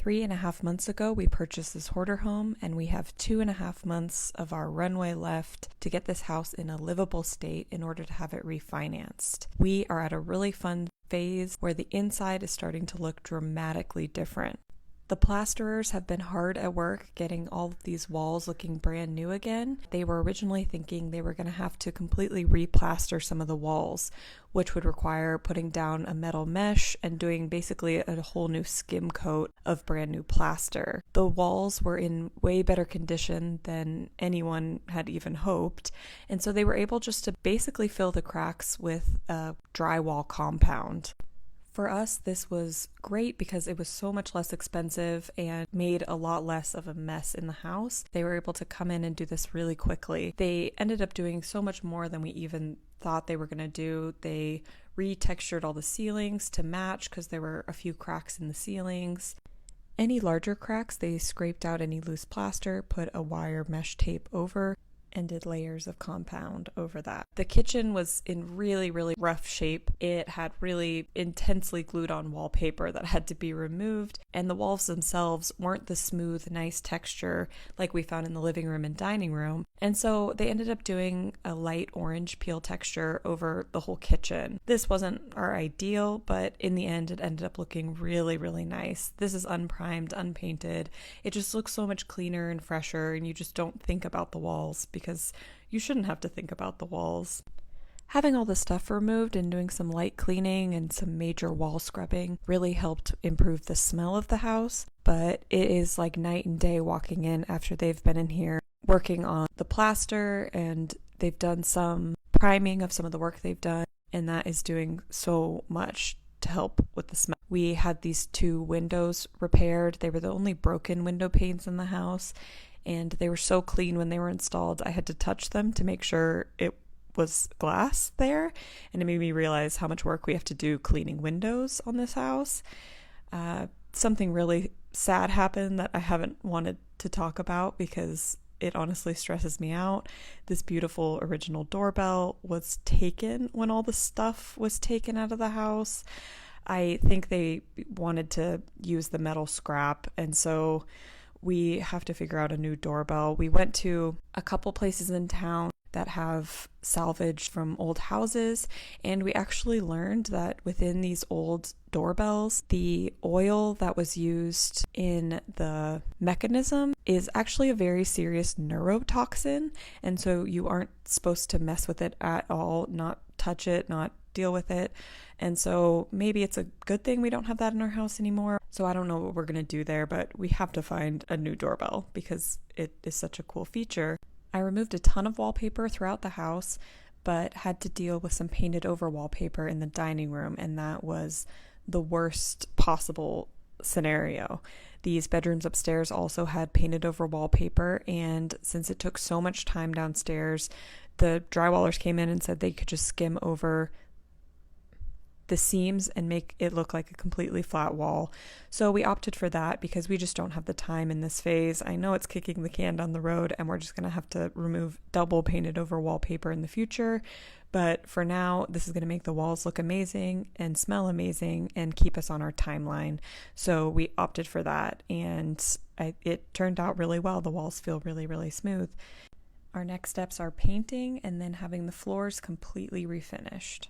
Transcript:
3.5 months ago, we purchased this hoarder home, and we have 2.5 months of our runway left to get this house in a livable state in order to have it refinanced. We are at a really fun phase where the inside is starting to look dramatically different. The plasterers have been hard at work getting all of these walls looking brand new again. They were originally thinking they were going to have to completely replaster some of the walls, which would require putting down a metal mesh and doing basically a whole new skim coat of brand new plaster. The walls were in way better condition than anyone had even hoped, and so they were able just to basically fill the cracks with a drywall compound. For us, this was great because it was so much less expensive and made a lot less of a mess in the house. They were able to come in and do this really quickly. They ended up doing so much more than we even thought they were going to do. They retextured all the ceilings to match because there were a few cracks in the ceilings. Any larger cracks, they scraped out any loose plaster, put a wire mesh tape over, and did layers of compound over that. The kitchen was in really, really rough shape. It had really intensely glued on wallpaper that had to be removed, and the walls themselves weren't the smooth, nice texture like we found in the living room and dining room. And so they ended up doing a light orange peel texture over the whole kitchen. This wasn't our ideal, but in the end, it ended up looking really, really nice. This is unprimed, unpainted. It just looks so much cleaner and fresher, and you just don't think about the walls because you shouldn't have to think about the walls. Having all the stuff removed and doing some light cleaning and some major wall scrubbing really helped improve the smell of the house, but it is like night and day walking in after they've been in here working on the plaster, and they've done some priming of some of the work they've done, and that is doing so much to help with the smell. We had these 2 windows repaired. They were the only broken window panes in the house, and they were so clean when they were installed. I had to touch them to make sure it was glass there, and it made me realize how much work we have to do cleaning windows on this house. Something really sad happened that I haven't wanted to talk about because it honestly stresses me out. This beautiful original doorbell was taken when all the stuff was taken out of the house. I think they wanted to use the metal scrap, and so we have to figure out a new doorbell. We went to a couple places in town that have salvaged from old houses, and we actually learned that within these old doorbells, the oil that was used in the mechanism is actually a very serious neurotoxin, and so you aren't supposed to mess with it at all, not touch it, not deal with it. And so maybe it's a good thing we don't have that in our house anymore. So I don't know what we're going to do there, but we have to find a new doorbell because it is such a cool feature. I removed a ton of wallpaper throughout the house, but had to deal with some painted over wallpaper in the dining room, and that was the worst possible scenario. These bedrooms upstairs also had painted over wallpaper, and since it took so much time downstairs, the drywallers came in and said they could just skim over the seams and make it look like a completely flat wall. So we opted for that because we just don't have the time in this phase. I know it's kicking the can down the road, and we're just going to have to remove double painted over wallpaper in the future. But for now, this is going to make the walls look amazing and smell amazing and keep us on our timeline. So we opted for that, and it turned out really well. The walls feel really, really smooth. Our next steps are painting and then having the floors completely refinished.